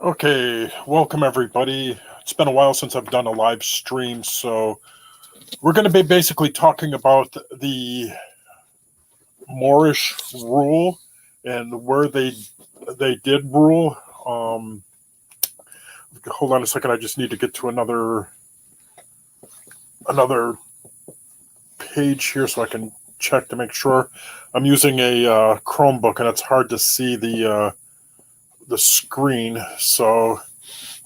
Okay, welcome everybody. It's been a while since I've done a live stream, so we're going to be basically talking about the Moorish rule and where they did rule. Hold on a second. I just need to get to another page here so I can check to make sure. I'm using a Chromebook and it's hard to see the screen. So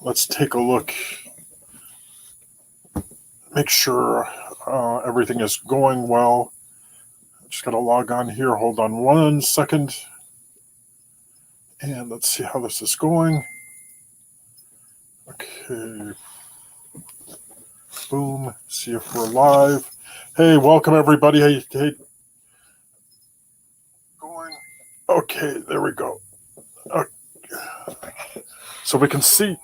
let's take a look. Make sure everything is going well. Just got to log on here. Hold on 1 second. And let's see how this is going. Okay. Boom. See if we're live. Hey, welcome everybody. Hey. Going. Okay, there we go. Okay. So we can see.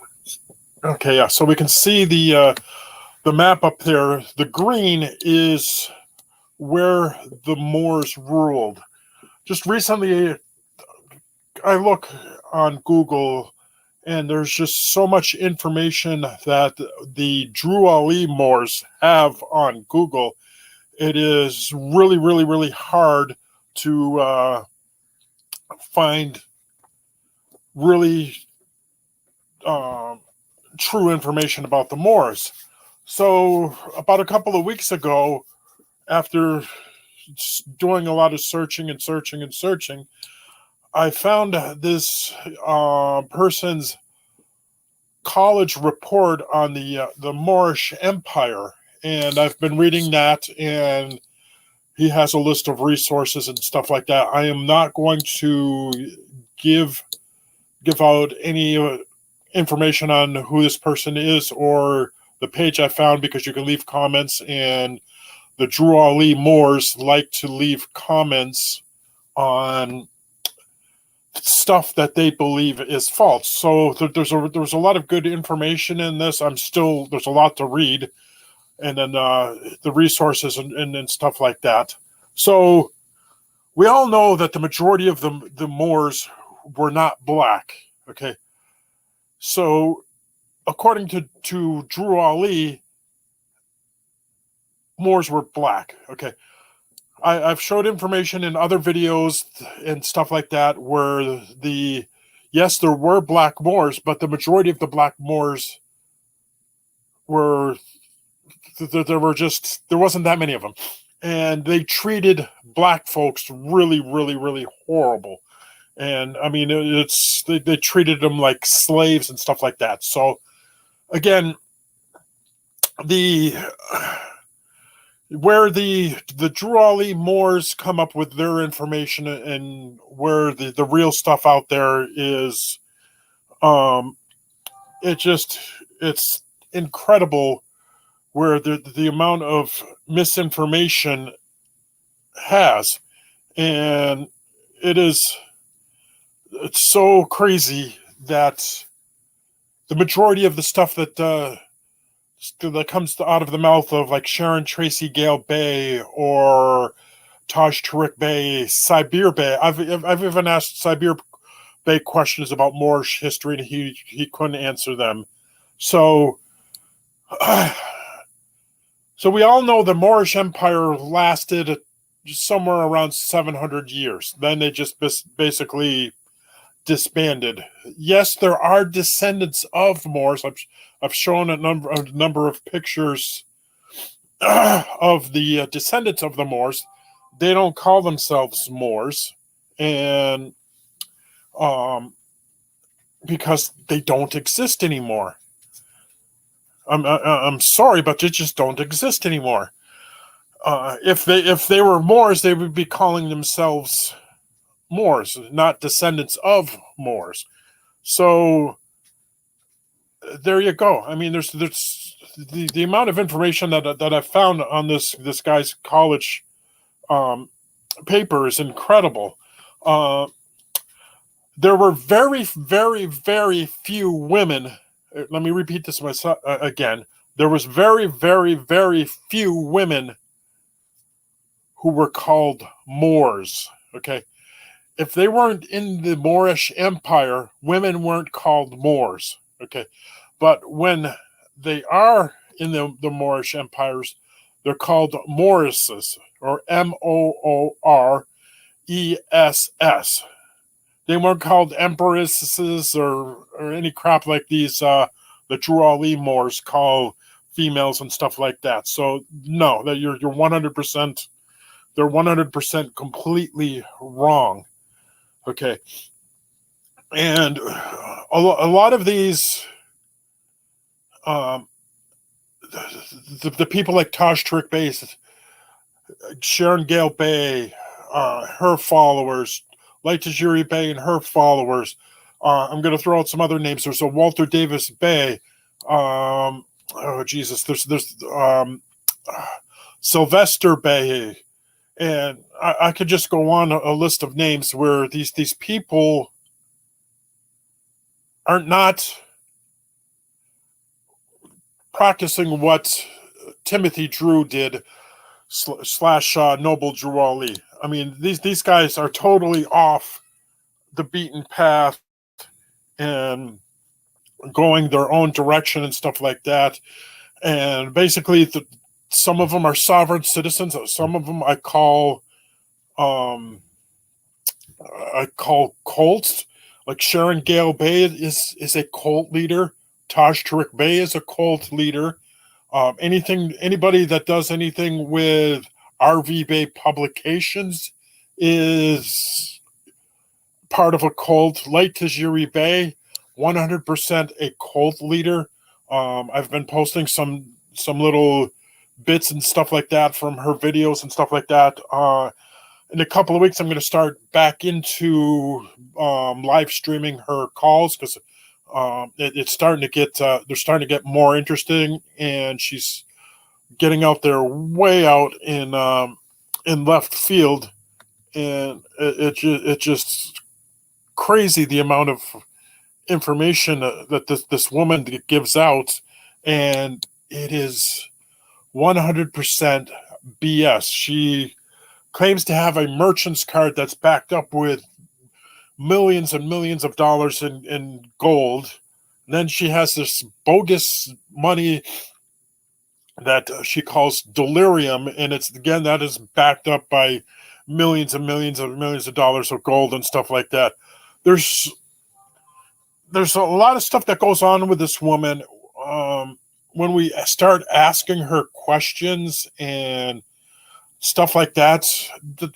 Okay, yeah. So we can see the map up there. The green is where the Moors ruled. Just recently, I look on Google, and there's just so much information that the Drew Ali Moors have on Google. It is really, really, really hard to find really true information about the Moors. So about a couple of weeks ago, after doing a lot of searching, I found this person's college report on the Moorish Empire, and I've been reading that, and he has a list of resources and stuff like that. I am not going to give out any information on who this person is or the page I found, because you can leave comments, and the Drew Ali Moors like to leave comments on stuff that they believe is false. So there's a lot of good information in this. There's a lot to read, and then the resources and stuff like that. So we all know that the majority of the Moors were not black. Okay, so according to Drew Ali, Moors were black. Okay. I've showed information in other videos and stuff like that where yes, there were black Moors, but the majority of the black Moors there wasn't that many of them. And they treated black folks really, really, really horrible. And I mean, they treated them like slaves and stuff like that. So again, where the Drew Ali Moors come up with their information and where the real stuff out there is, it's incredible where the amount of misinformation has, and it's so crazy that the majority of the stuff that comes out of the mouth of like Sharon Tracy Gale Bey or Taj Tariq Bey, Sabir Bey. I've even asked Sabir Bey questions about Moorish history, and he couldn't answer them. So, so we all know the Moorish Empire lasted somewhere around 700 years. Then they just basically disbanded. Yes, there are descendants of Moors. I've shown a number of pictures of the descendants of the Moors. They don't call themselves Moors, and because they don't exist anymore. I'm sorry, but they just don't exist anymore. If they were Moors, they would be calling themselves Moors, not descendants of Moors. So there you go. I mean, there's the amount of information that I've found on this guy's college paper is incredible. There were very, very, very few women. Let me repeat this myself again. There was very, very, very few women who were called Moors. Okay. if they weren't in the Moorish Empire, women weren't called Moors. Okay. But when they are in the Moorish empires, they're called Mooresses, or Mooress. They weren't called empresses or any crap like these the Drew Ali Moors call females and stuff like that. So no, that you're 100%. They're 100% completely wrong. Okay, and a lot of these the people like Taj Trick Bay, Sharon Gale Bay, her followers, Light Tajiri Bay and her followers. I'm going to throw out some other names. There's a Walter Davis Bay. Oh Jesus, there's Sylvester Bay, and I could just go on a list of names where these people are not practicing what Timothy Drew did slash Noble Drew Ali. I mean, these guys are totally off the beaten path and going their own direction and stuff like that. And basically, some of them are sovereign citizens. Some of them I call cults. Like Sharon Gale Bay is a cult leader. Taj Tarik Bay is a cult leader. Anybody that does anything with RV Bay Publications is part of a cult. Light Tajiri Bay, 100% a cult leader. I've been posting some little bits and stuff like that from her videos and stuff like that. In a couple of weeks, I'm going to start back into live streaming her calls because it's starting to get they're starting to get more interesting, and she's getting out there way out in left field, and it's just crazy the amount of information that this woman gives out, and it is 100% BS. She claims to have a merchant's card that's backed up with millions and millions of dollars in gold. And then she has this bogus money that she calls delirium, and it's again that is backed up by millions and millions and millions of dollars of gold and stuff like that. There's a lot of stuff that goes on with this woman. When we start asking her questions and stuff like that,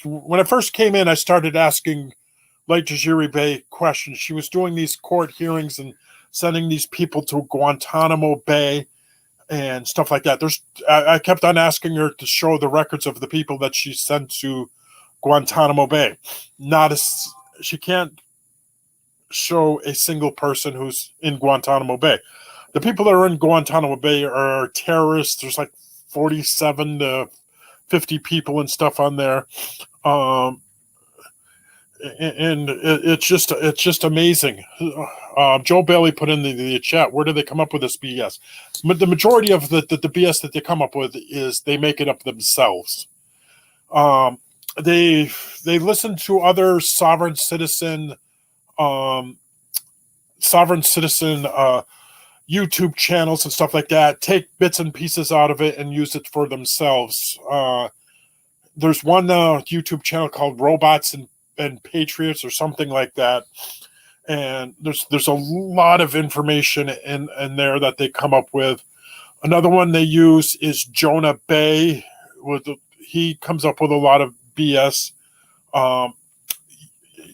when I first came in, I started asking Light Tajiri Bay questions. She was doing these court hearings and sending these people to Guantanamo Bay and stuff like that. I kept on asking her to show the records of the people that she sent to Guantanamo Bay. She can't show a single person who's in Guantanamo Bay. The people that are in Guantanamo Bay are terrorists. There's like 47 to 50 people and stuff on there. And it's just amazing. Joe Bailey put in the chat, where do they come up with this BS? But the majority of the BS that they come up with is they make it up themselves. They listen to other sovereign citizen YouTube channels and stuff like that, take bits and pieces out of it and use it for themselves. There's one YouTube channel called Robots and Patriots or something like that, and there's a lot of information in there that they come up with. Another one they use is Jonah Bay. He comes up with a lot of BS.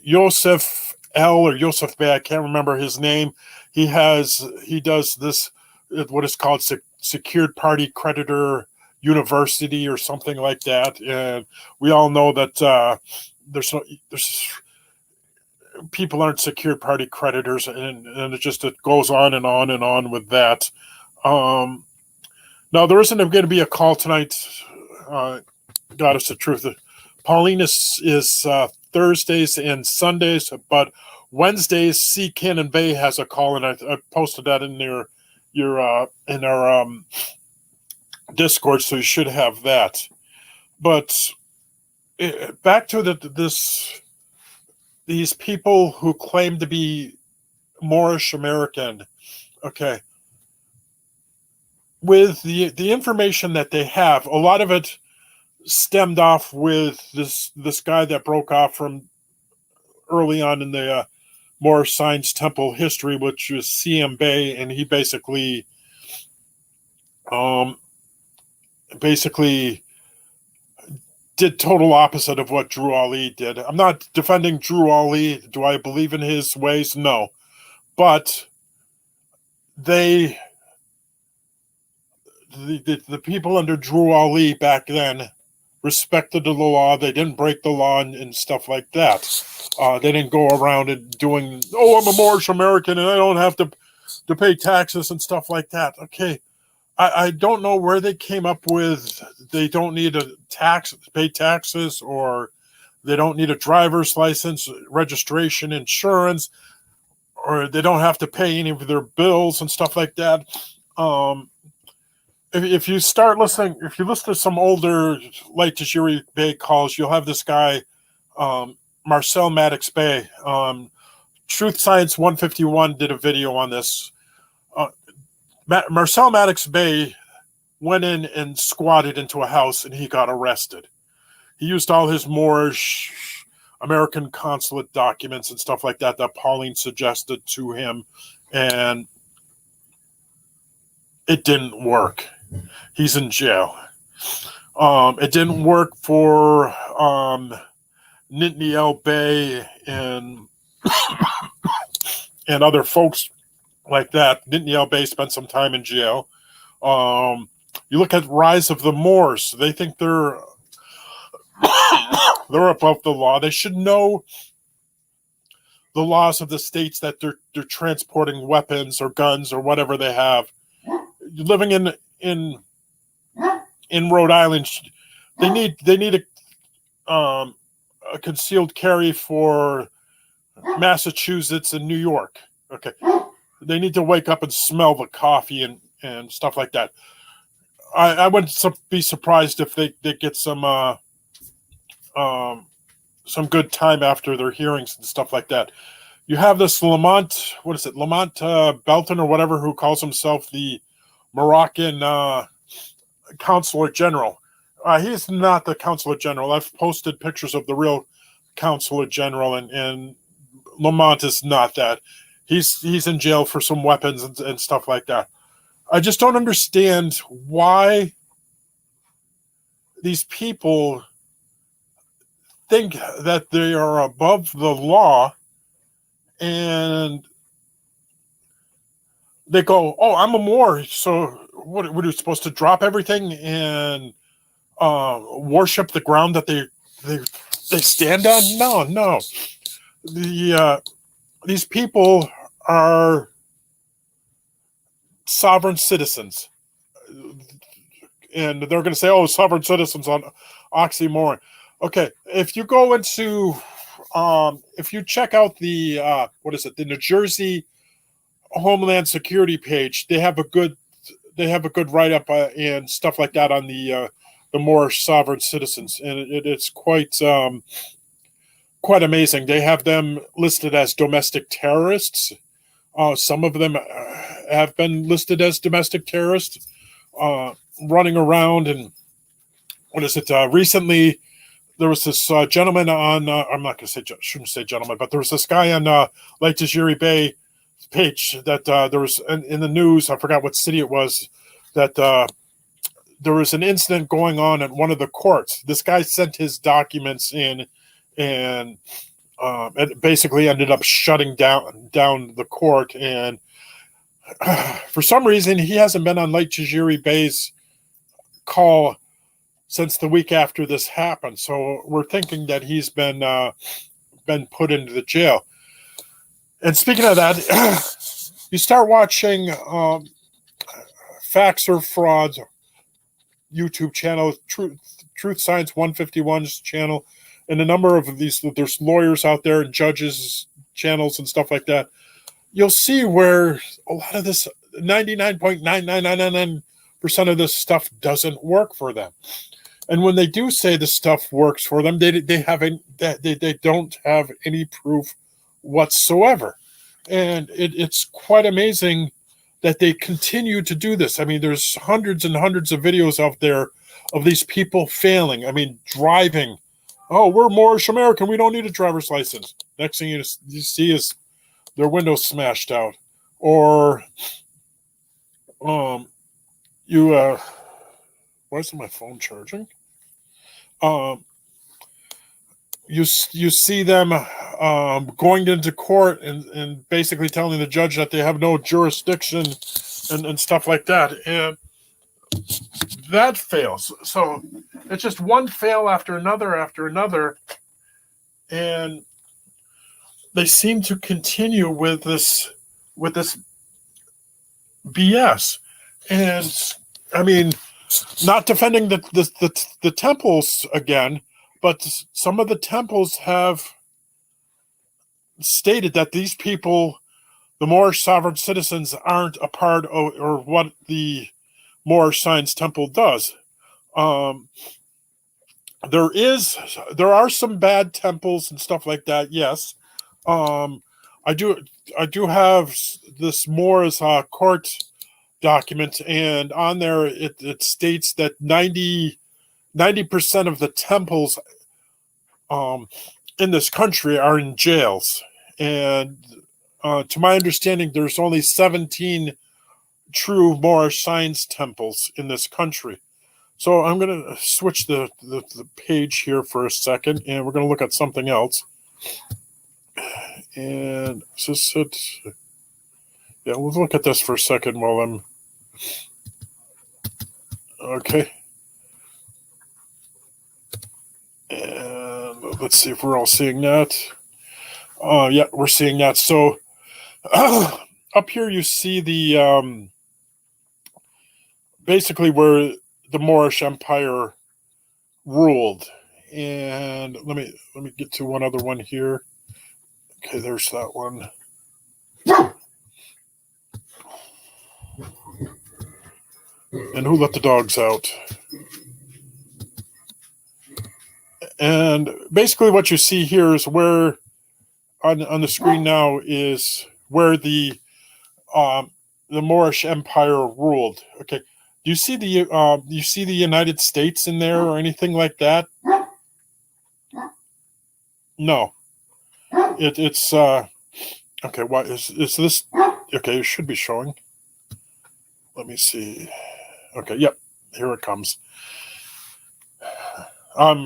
Yosef L or Yosef Bay, I can't remember his name. He does this, what is called Secured Party Creditor University or something like that, and we all know that there's people aren't secured party creditors, and it goes on and on and on with that. Now there isn't going to be a call tonight. Goddess of Truth. Pauline is Thursdays and Sundays, but Wednesdays, C. Cannon Bay has a call, and I posted that in in our Discord, so you should have that. But back to this these people who claim to be Moorish American, okay, with the information that they have, a lot of it stemmed off with this guy that broke off from early on in the Moorish Science Temple history, which was C.M. Bay, and he basically did total opposite of what Drew Ali did. I'm not defending Drew Ali. Do I believe in his ways? No. But the people under Drew Ali back then respected the law. They didn't break the law and stuff like that. They didn't go around and doing, oh, I'm a Moorish American and I don't have to pay taxes and stuff like that. Okay. I don't know where they came up with they don't need a pay taxes, or they don't need a driver's license, registration, insurance, or they don't have to pay any of their bills and stuff like that. If you start listening, if you listen to some older Light Tajiri Bay calls, you'll have this guy, Marcel Maddox Bay. Truth Science 151 did a video on this. Marcel Maddox Bay went in and squatted into a house and he got arrested. He used all his Moorish American consulate documents and stuff like that Pauline suggested to him, and it didn't work. He's in jail. It didn't work for Nittany L. Bay and and other folks like that. Nittany L. Bay spent some time in jail. You look at Rise of the Moors. They think they're above the law. They should know the laws of the states that they're transporting weapons or guns or whatever they have. Living in Rhode Island, they need a concealed carry for Massachusetts and New York. Okay. They need to wake up and smell the coffee and stuff like that. I wouldn't be surprised if they get some good time after their hearings and stuff like that. You have this Lamont, Lamont Belton or whatever, who calls himself the Moroccan Consular General. He's not the Consular General. I've posted pictures of the real Consular General, and Lamont is not that. He's in jail for some weapons and stuff like that. I just don't understand why these people think that they are above the law, and they go, "Oh, I'm a Moor, so what are you supposed to drop everything and worship the ground that they stand on?" No. These people are sovereign citizens, and they're going to say, "Oh, sovereign citizens on oxymoron." Okay, if you go into, if you check out the the New Jersey Homeland Security page, they have a good write up and stuff like that on the Moorish sovereign citizens, and it's quite amazing. They have them listed as domestic terrorists. Some of them have been listed as domestic terrorists, running around. And recently there was this gentleman on, I'm not going to say, shouldn't say gentleman, but there was this guy on Lake Tajiri Bay page that there was in the news, I forgot what city it was, that there was an incident going on at one of the courts. This guy sent his documents in, and it basically ended up shutting down the court. And for some reason, he hasn't been on Lake Tajiri Bay's call since the week after this happened. So we're thinking that he's been put into the jail. And speaking of that, you start watching Facts or Frauds YouTube channel, Truth Science 151's channel, and a number of these, there's lawyers out there and judges channels and stuff like that. You'll see where a lot of this, 99.9999% of this stuff doesn't work for them. And when they do say the stuff works for them, they don't have any proof whatsoever. And it's quite amazing that they continue to do this. I mean, there's hundreds and hundreds of videos out there of these people failing. I mean, driving. Oh, we're Moorish American. We don't need a driver's license. Next thing you see is their windows smashed out. Or why isn't my phone charging? You see them going into court and basically telling the judge that they have no jurisdiction and stuff like that. And that fails. So it's just one fail after another. And they seem to continue with this BS. And I mean, not defending the temples again, but some of the temples have stated that these people, the Moorish sovereign citizens, aren't a part of or what the Moorish Science Temple does. There are some bad temples and stuff like that. Yes, I do have this Moors court document, and on there it states that 90% of the temples in this country are in jails, and to my understanding, there's only 17 true Moorish science temples in this country. So I'm going to switch the page here for a second, and we're going to look at something else. And is this it? Yeah, we'll look at this for a second while I'm... Okay. And let's see if we're all seeing that. Yeah, we're seeing that. So up here you see the basically where the Moorish Empire ruled. And let me get to one other one here. Okay, there's that one. And who let the dogs out? And basically what you see here is where on the screen now is where the Moorish Empire ruled. Okay. Do you see the United States in there or anything like that? No. It's okay, what is this? Okay, it should be showing. Let me see. Okay, yep, here it comes. I'm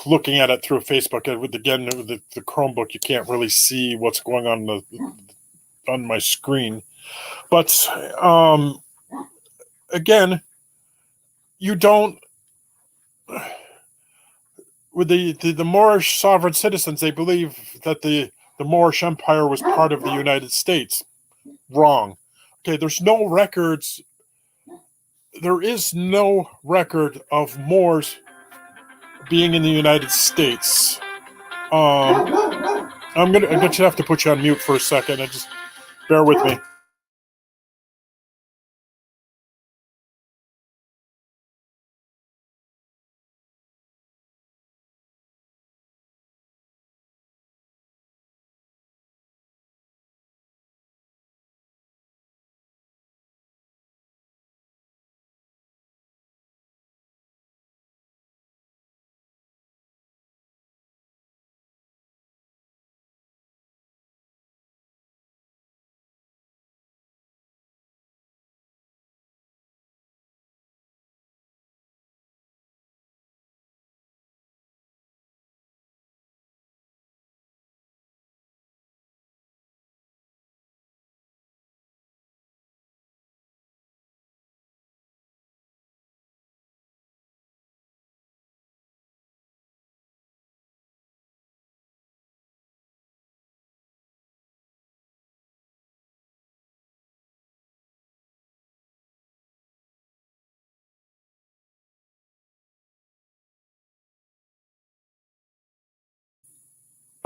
looking at it through Facebook. Again, the Chromebook, you can't really see what's going on my screen. But again, you don't... With the Moorish sovereign citizens, they believe that the Moorish Empire was part of the United States. Wrong. Okay, there's no records. There is no record of Moors being in the United States. I'm gonna have to put you on mute for a second. Just bear with me.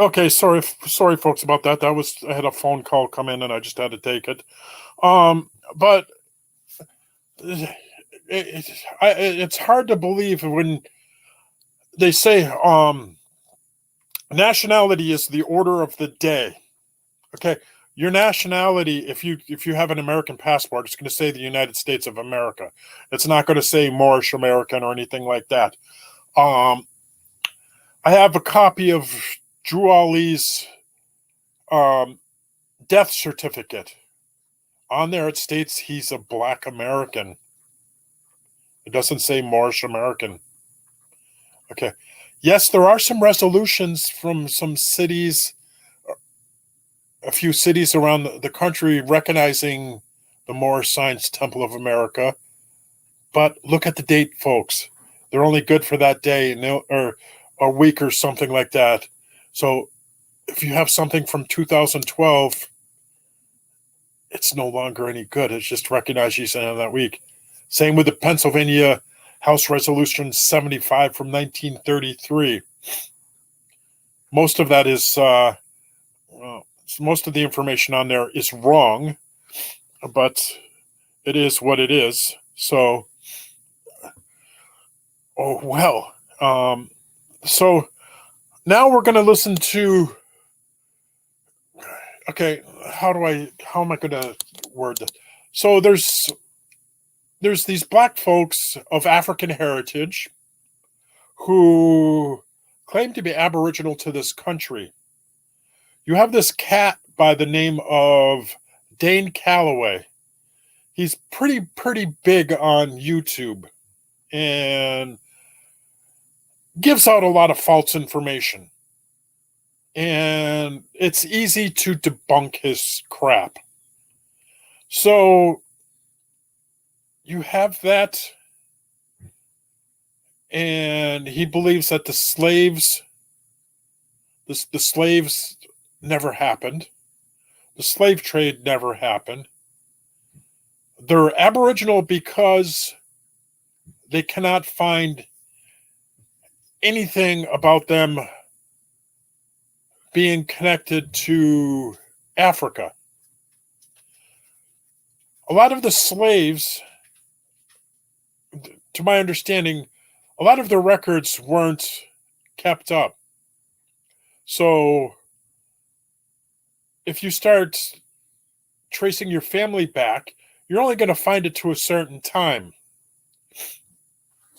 Okay, sorry, folks, about that. I had a phone call come in, and I just had to take it. But it's hard to believe when they say nationality is the order of the day. Okay, your nationality, if you have an American passport, it's going to say the United States of America. It's not going to say Moorish American or anything like that. I have a copy of Drew Ali's death certificate. On there, it states he's a Black American. It doesn't say Moorish American. Okay. Yes, there are some resolutions from some cities, a few cities around the country recognizing the Moorish Science Temple of America. But look at the date, folks. They're only good for that day or a week or something like that. So if you have something from 2012, it's no longer any good. It's just recognized using in that week. Same with the Pennsylvania House Resolution 75 from 1933. Most of that is, most of the information on there is wrong, but it is what it is. So, oh well. So now we're going to listen to. Okay, how am I going to word this? So there's these Black folks of African heritage who claim to be Aboriginal to this country. You have this cat by the name of Dane Calloway. He's pretty big on YouTube and gives out a lot of false information. And it's easy to debunk his crap. So you have that, and he believes that the slaves never happened. The slave trade never happened. They're Aboriginal because they cannot find anything about them being connected to Africa. A lot of the slaves, to my understanding, a lot of their records weren't kept up. So if you start tracing your family back, you're only going to find it to a certain time.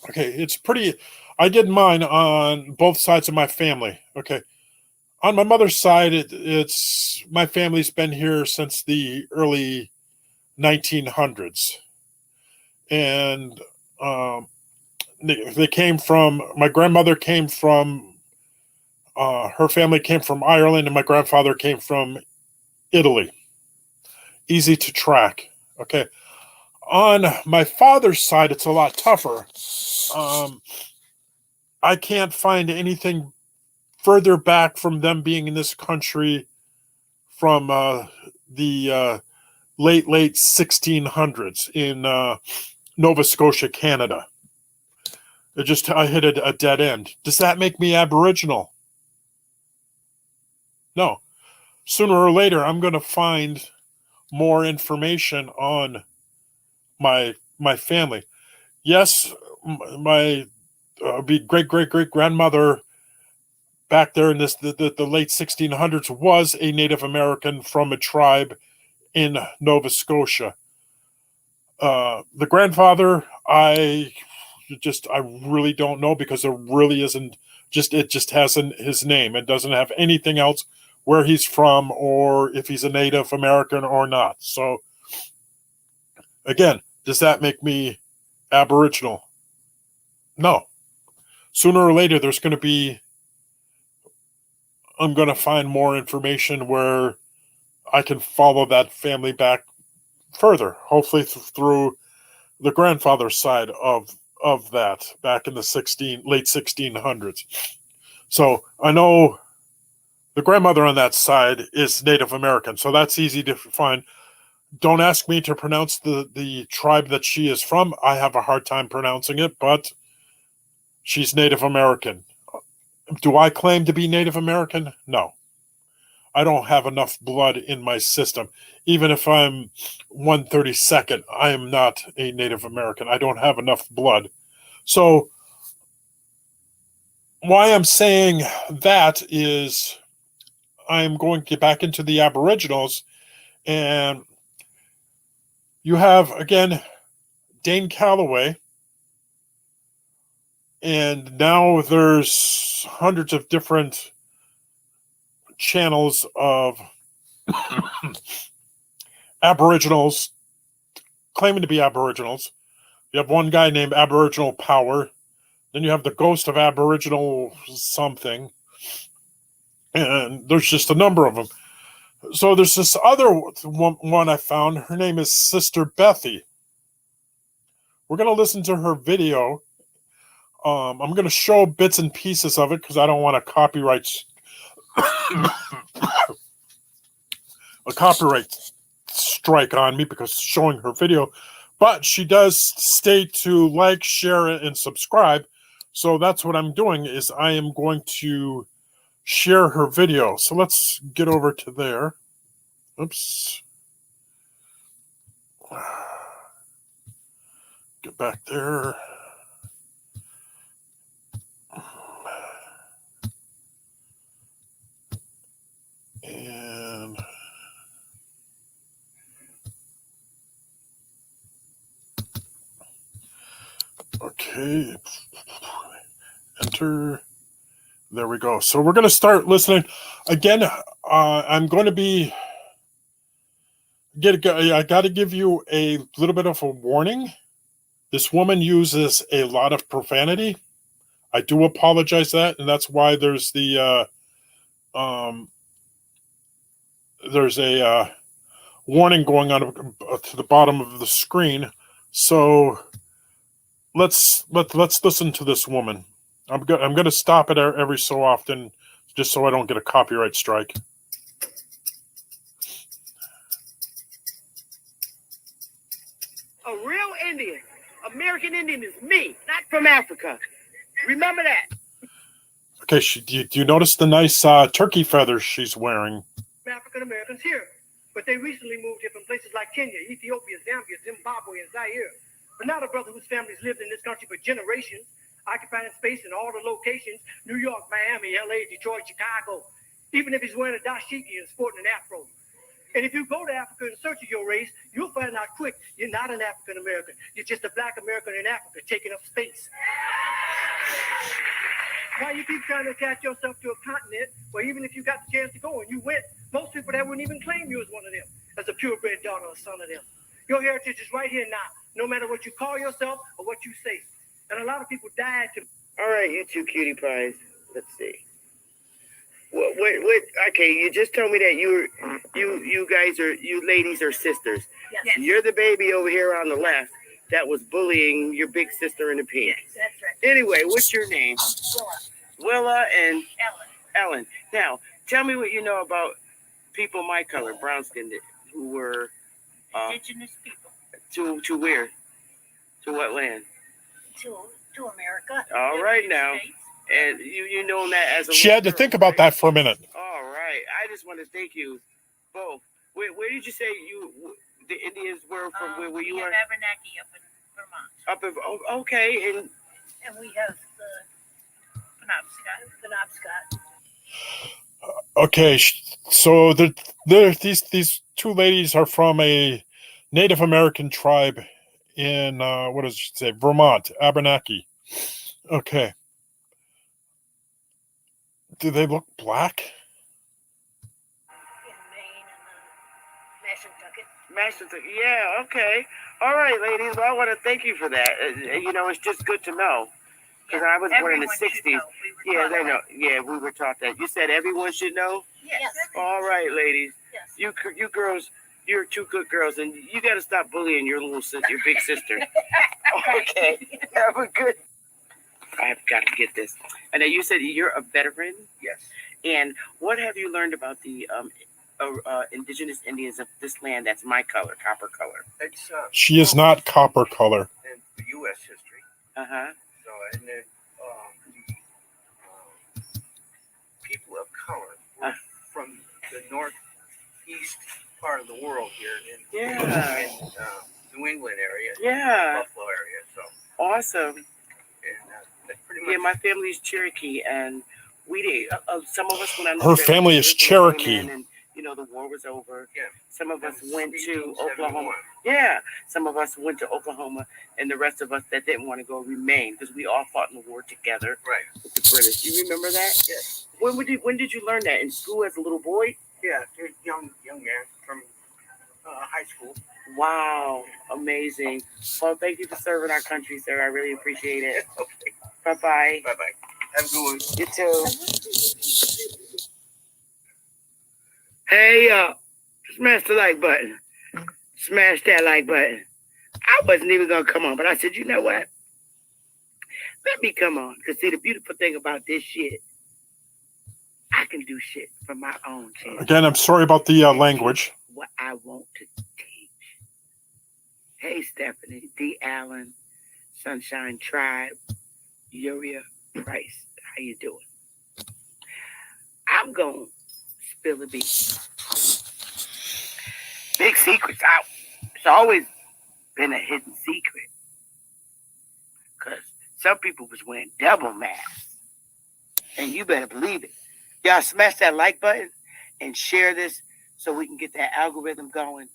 Okay, it's pretty. I did mine on both sides of my family. Okay. On my mother's side, it's my family's been here since the early 1900s. And they came from, my grandmother came from, her family came from Ireland, and my grandfather came from Italy. Easy to track. Okay. On my father's side, it's a lot tougher. I can't find anything further back from them being in this country from the late 1600s in Nova Scotia, Canada. I hit a dead end. Does that make me Aboriginal? No. Sooner or later, I'm going to find more information on my family. Yes, my great grandmother back there in the late 1600s was a Native American from a tribe in Nova Scotia. The grandfather, I really don't know, because there really isn't. It just has his name. It doesn't have anything else where he's from or if he's a Native American or not. So again, does that make me Aboriginal? No. Sooner or later, I'm going to find more information where I can follow that family back further, hopefully through the grandfather's side of that back in the late 1600s. So I know the grandmother on that side is Native American, so that's easy to find. Don't ask me to pronounce the tribe that she is from. I have a hard time pronouncing it, but she's Native American. Do I claim to be Native American? No. I don't have enough blood in my system. Even if I'm 1/32nd, I am not a Native American. I don't have enough blood. So why I'm saying that is I'm going to get back into the Aboriginals, and you have again Dane Calloway, and now there's hundreds of different channels of Aboriginals claiming to be Aboriginals. You have one guy named Aboriginal Power. Then you have the Ghost of Aboriginal something. And there's just a number of them. So there's this other one I found. Her name is Sister Bethy. We're going to listen to her video. I'm going to show bits and pieces of it because I don't want a copyright strike on me because it's showing her video. But she does state to like, share, and subscribe. So that's what I'm doing is I am going to share her video. So let's get over to there. Oops. Get back there. And okay. Enter. There we go. So we're going to start listening. Again, I'm going to be... I got to give you a little bit of a warning. This woman uses a lot of profanity. I do apologize that, and that's why there's the there's a warning going on to the bottom of the screen. So let's listen to this woman. I'm going to stop it every so often, just so I don't get a copyright strike. A real Indian, American Indian, is me, not from Africa. Remember that. Okay, do you notice the nice turkey feathers she's wearing? African Americans here, but they recently moved here from places like Kenya, Ethiopia, Zambia, Zimbabwe, and Zaire. But now the brother whose families lived in this country for generations, occupying space in all the locations: New York, Miami, LA, Detroit, Chicago. Even if he's wearing a dashiki and sporting an afro. And if you go to Africa in search of your race, you'll find out quick you're not an African American. You're just a black American in Africa taking up space. Why you keep trying to attach yourself to a continent where even if you got the chance to go and you went, most people that wouldn't even claim you as one of them, as a purebred daughter or son of them. Your heritage is right here now, no matter what you call yourself or what you say. And a lot of people died to... All right, you two cutie pies. Let's see. What? Okay, you just told me that you ladies are sisters. Yes. You're the baby over here on the left that was bullying your big sister in the pink. Yes, that's right. Anyway, what's your name? Willa and Ellen. Now, tell me what you know about people my color, brown skinned, who were Indigenous people. To where? To what land? To America. All right now. States. And you know that as a... She had to think about that for a minute. All right. I just want to thank you both. Where did you say the Indians were from? Where you we are? have Abenaki up in Vermont. Okay, and we have the Penobscot. Okay, so these two ladies are from a Native American tribe in what does it say? Vermont, Abenaki. Okay. Do they look black? In Maine and Massachusetts. Yeah. Okay. All right, ladies. Well, I want to thank you for that. It's just good to know. Because I was born in the 60s. Yeah, they know. Yeah, we were taught that. You said everyone should know? Yes. All right, ladies. Yes. You girls, you're two good girls, and you got to stop bullying your little sister, your big sister. Okay. Have a good... I've got to get this. And then you said you're a veteran? Yes. And what have you learned about the indigenous Indians of this land that's my color, copper color? It's She is not copper color. in the U.S. history. Uh-huh. So, and then people of color were from the northeast part of the world here in New England area, Yeah. Buffalo area. So, Awesome. and pretty Yeah, much. my family's Cherokee, and we did. Some of us went on the Her trip. family is Originally came Cherokee. in and the war was over. Yeah. Some of us That was went to 1871. Oklahoma. Yeah, some of us went to Oklahoma, and the rest of us that didn't want to go remained because we all fought in the war together Right. with the British. You remember that? Yes. When did you learn that in school as a little boy? Yeah, they're young man from high school. Wow, amazing. Well, thank you for serving our country, sir. I really appreciate it. Okay. Bye-bye. Bye-bye. Have a good one. You too. Hey, smash the like button. Smash that like button. I wasn't even going to come on, but I said, you know what? Let me come on. Because, see, the beautiful thing about this shit, I can do shit from my own channel. Again, I'm sorry about the language. What I want to teach. Hey, Stephanie, D. Allen, Sunshine Tribe, Uriah Price. How you doing? I'm going to spill the beans. Big secrets out. It's always been a hidden secret. Because some people was wearing double masks. And you better believe it. Y'all smash that like button and share this so we can get that algorithm going.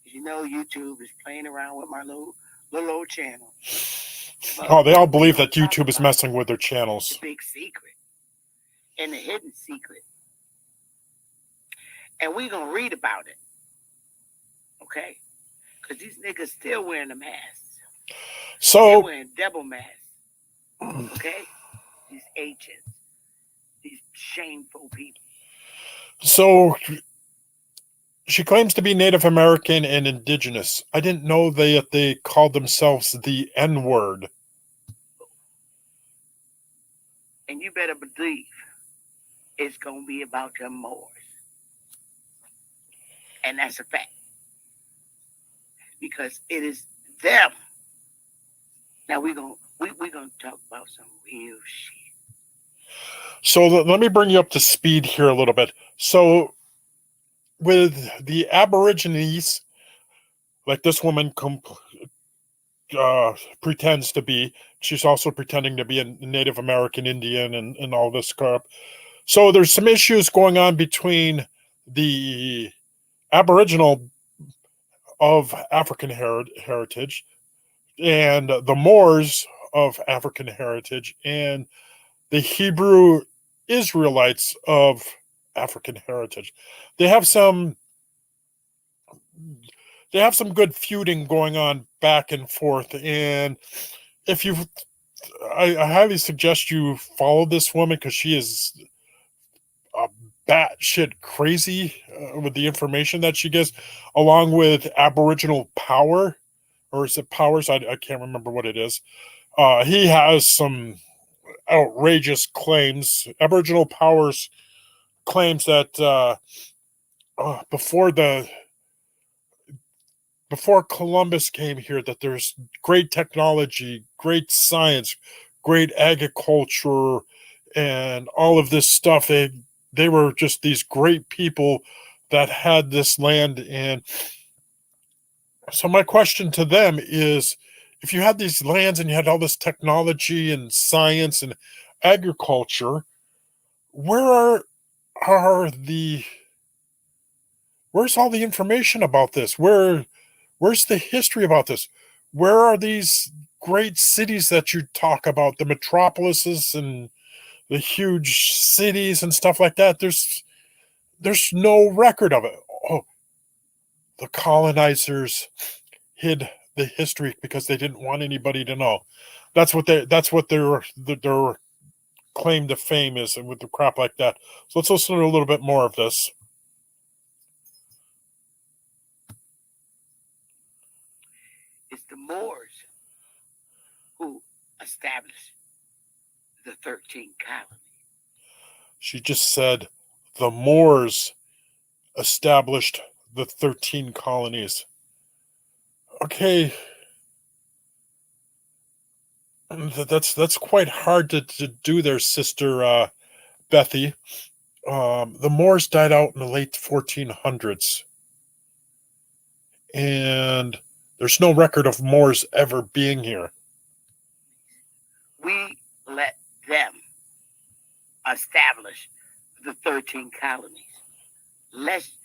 Because YouTube is playing around with my little old channel. But Oh, they all believe that YouTube is messing with their channels. the big secret and the hidden secret. And we're going to read about it. Okay? Because these niggas still wearing the masks. Still So, wearing double masks. Okay? These agents. These shameful people. so she claims to be Native American and indigenous. I didn't know they called themselves the N-word. And you better believe it's going to be about them Moors. And that's a fact. Because it is them. Now we're gonna talk about some real shit. So let me bring you up to speed here a little bit. So with the Aborigines, like this woman pretends to be, she's also pretending to be a Native American Indian and all this crap. So there's some issues going on between the Aboriginal of African heritage and the Moors of African heritage and the Hebrew Israelites of African heritage. They have some good feuding going on back and forth. And if I highly suggest you follow this woman because she is batshit crazy with the information that she gives, along with Aboriginal Power, or is it Powers? I can't remember what it is. He has some outrageous claims. Aboriginal Powers claims that before Columbus came here, that there's great technology, great science, great agriculture, and all of this stuff. They were just these great people that had this land. And so my question to them is, if you had these lands and you had all this technology and science and agriculture, where's all the information about this? Where's the history about this? Where are these great cities that you talk about, the metropolises and the huge cities and stuff like that? There's no record of it. Oh, the colonizers hid the history because they didn't want anybody to know. That's what their claim to fame is, and with the crap like that. So let's listen to a little bit more of this. It's the Moors who established the 13 colonies. She just said the Moors established the 13 colonies. Okay. That's quite hard to do there, Sister Bethy. The Moors died out in the late 1400s. And there's no record of Moors ever being here. We let them establish the 13 colonies. Let's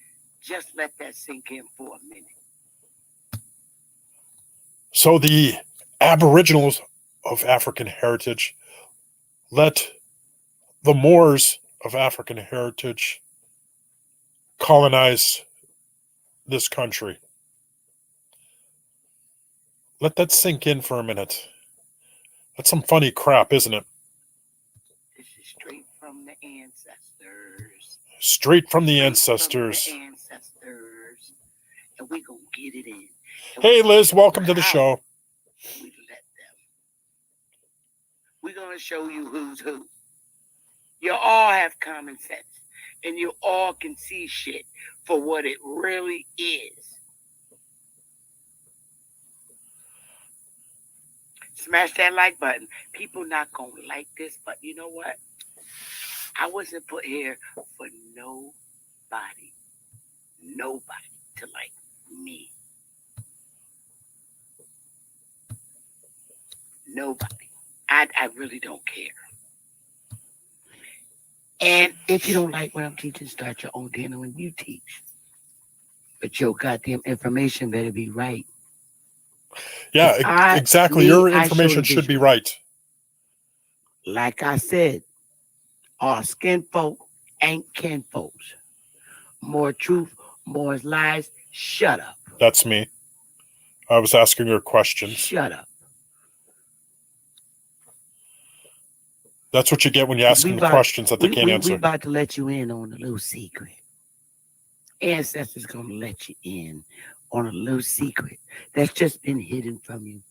just let that sink in for a minute. So the Aboriginals of African heritage let the Moors of African heritage colonize this country. Let that sink in for a minute. That's some funny crap, isn't it? This is straight from the ancestors. Straight from the Straight ancestors. From the ancestors. And we gonna get it in. And Hey, we Liz, gonna welcome to the how show. We let them. We're gonna show you who's who. You all have common sense. And you all can see shit for what it really is. Smash that like button. People not gonna like this, but you know what? I wasn't put here for nobody to like me. Nobody. I really don't care. And if you don't like what I'm teaching, start your own dinner when you teach. But your goddamn information better be right. Yeah, exactly. Your information should be right. Like I said, all skin folk ain't kin folks. More truth, more lies. Shut up. That's me. I was asking her questions. Shut up. That's what you get when you ask them questions that they can't answer. We about to let you in on a little secret. Ancestors gonna let you in on a little secret that's just been hidden from you.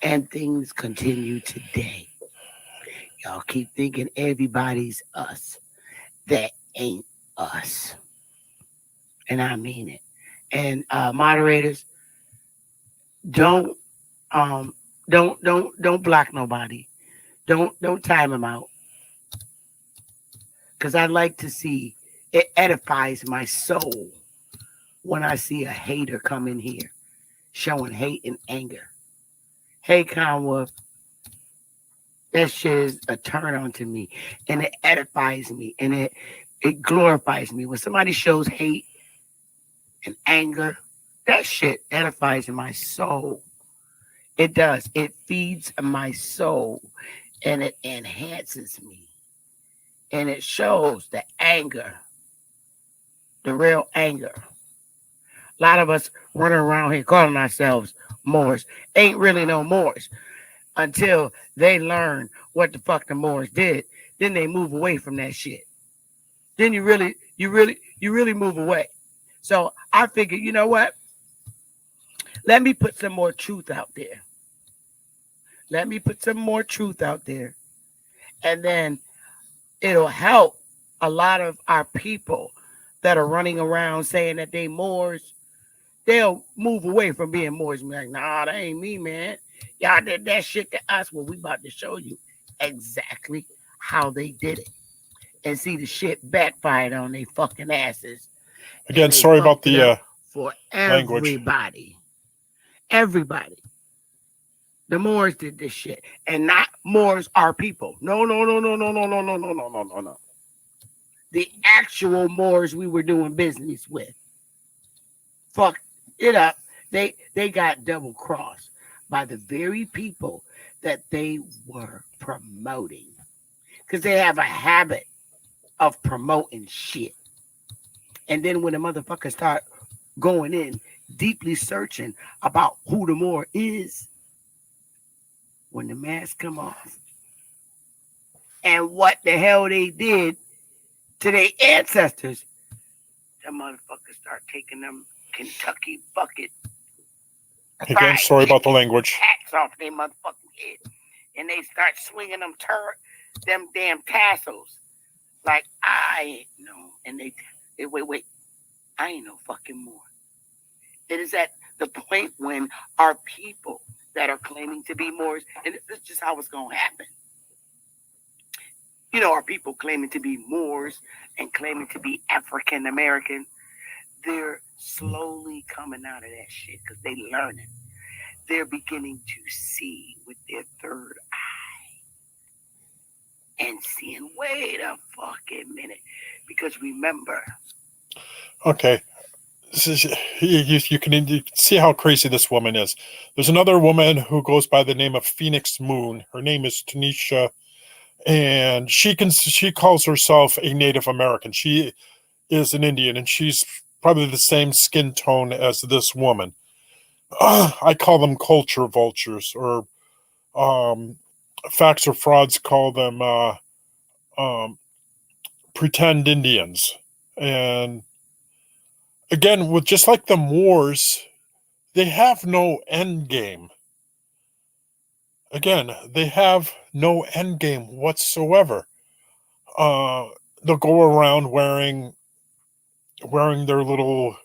And things continue today. Y'all keep thinking everybody's us. That ain't us. And I mean it. And moderators, don't block nobody. Don't time them out. Because I like to see, it edifies my soul when I see a hater come in here showing hate and anger. Hey, Conwolf, that shit is a turn on to me. And it edifies me. And it glorifies me. When somebody shows hate and anger, that shit edifies my soul. It does. It feeds my soul. And it enhances me. And it shows the anger. The real anger. A lot of us running around here calling ourselves Moors. Ain't really no Moors. Until they learn what the fuck the Moors did. Then they move away from that shit. Then you really move away. So I figured, you know what? Let me put some more truth out there. Let me put some more truth out there. And then it'll help a lot of our people that are running around saying that they Moors. They'll move away from being Moors and be like, nah, that ain't me, man. Y'all did that shit to us. Well, we about to show you exactly how they did it. And see the shit backfired on their fucking asses. Again, sorry about the for language. Everybody. The Moors did this shit. And not Moors are people. No. The actual Moors we were doing business with. Fuck it up. They got double crossed by the very people that they were promoting. Because they have a habit of promoting shit. And then when the motherfuckers start going in, deeply searching about who the Moor is, when the mask come off, and what the hell they did to their ancestors, the motherfuckers start taking them Kentucky bucket. Again, sorry about the language. Hats off their motherfucking head. And they start swinging them damn tassels. Like, I ain't no. And they wait. I ain't no fucking Moor. It is at the point when our people that are claiming to be Moors, and this is just how it's going to happen. You know, our people claiming to be Moors and claiming to be African American, they're slowly coming out of that shit because they learning. They're beginning to see with their third eye. and seeing, wait a fucking minute. Because remember, Okay. This is, you can see how crazy this woman is. There's another woman who goes by the name of Phoenix Moon. Her name is Tanisha, and she calls herself a Native American. She is an Indian, and she's probably the same skin tone as this woman. I call them culture vultures, or facts or frauds call them um, pretend Indians. And again, with just like the Moors, they have no end game. Again, they have no end game whatsoever. They'll go around wearing their little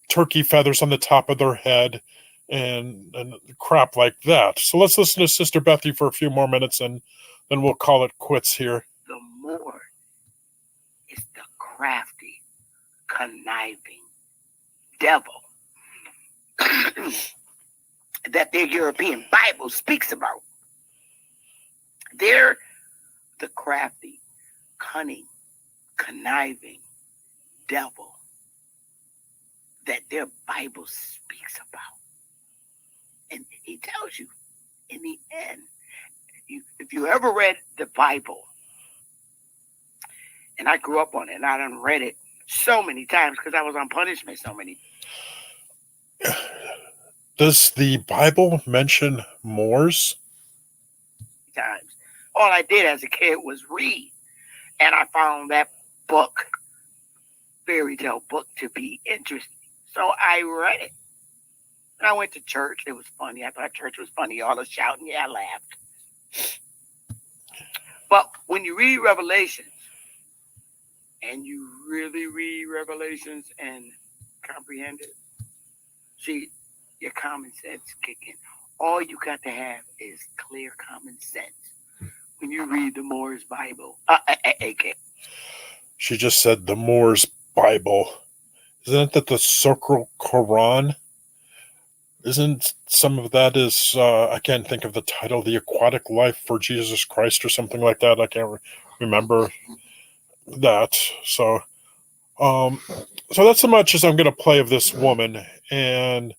turkey feathers on the top of their head and crap like that. So let's listen to Sister Bethy for a few more minutes, and then we'll call it quits here. the Moor is the crafty, conniving devil that their European Bible speaks about. They're the crafty, cunning, conniving devil that their Bible speaks about. And he tells you, in the end, if you ever read the Bible, and I grew up on it, and I done read it so many times because I was on punishment so many Does the Bible mention Moors? times. All I did as a kid was read, and I found that book, fairy tale book, to be interesting. So I read it. And I went to church. It was funny. I thought church was funny. All the shouting. Yeah, I laughed. But when you read Revelations, and you really read Revelations and comprehend it, see, your common sense kick in. All you got to have is clear common sense when you read the Moors Bible. AK. She just said the Moors Bible. Isn't that the Sacred Quran? Isn't some of that is, I can't think of the title, The Aquatic Life for Jesus Christ or something like that. I can't remember that. So that's as much as I'm going to play of this woman. And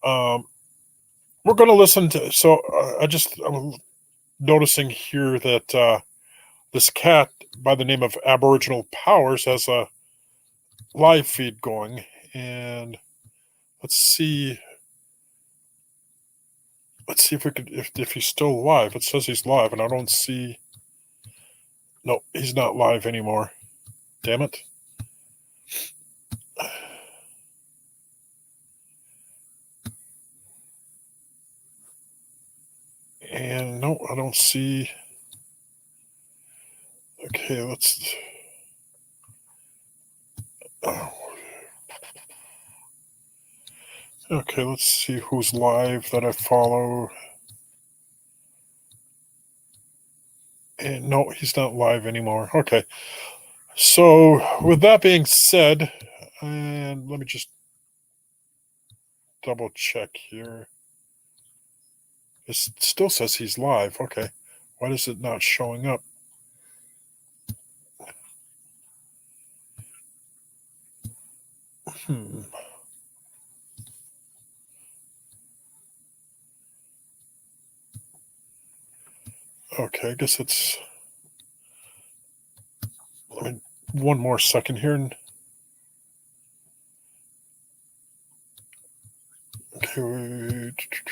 we're going to listen to, so I'm noticing here that this cat by the name of Aboriginal Powers has a live feed going. And let's see if we could, if he's still live. It says he's live, and I don't see. No, he's not live anymore. Damn it. And no, I don't see. Okay, let's. Oh. Okay, let's see who's live that I follow. And no, he's not live anymore. Okay. So, with that being said, and let me just double check here. It still says he's live. Okay. Why is it not showing up? Okay, I guess it's. Let me one more second here. And, okay, wait.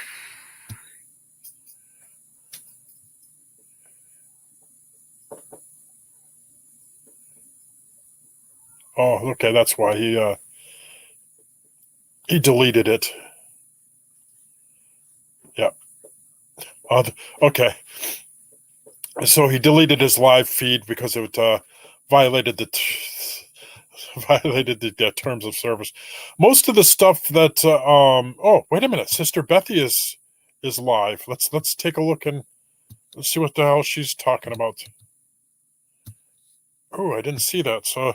Oh, okay, that's why he deleted it. Yeah. Okay. So he deleted his live feed because it violated the terms of service. Most of the stuff that oh, wait a minute, Sister Bethy is live. Let's take a look and let's see what the hell she's talking about. Oh, I didn't see that. So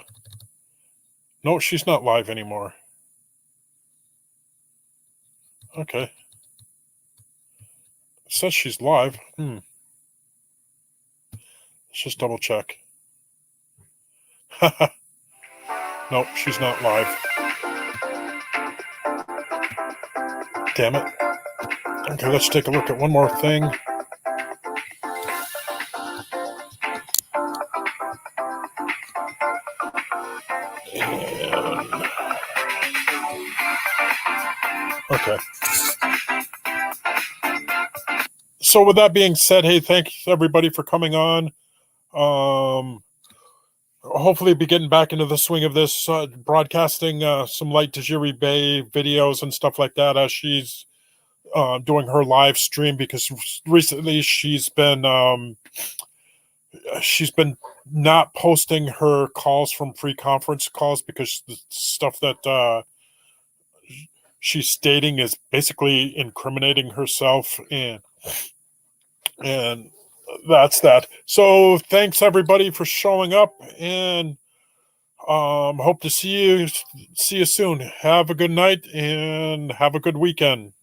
no, she's not live anymore. Okay. It says she's live. Let's just double check. Nope, she's not live. Damn it. Okay, let's take a look at one more thing. Okay. So with that being said, hey, thanks everybody for coming on. Hopefully be getting back into the swing of this, broadcasting some Light Tajiri Bay videos and stuff like that as she's doing her live stream, because recently she's been not posting her calls from free conference calls because the stuff that she's stating is basically incriminating herself, and that's that. So thanks everybody for showing up, and hope to see you soon. Have a good night and have a good weekend.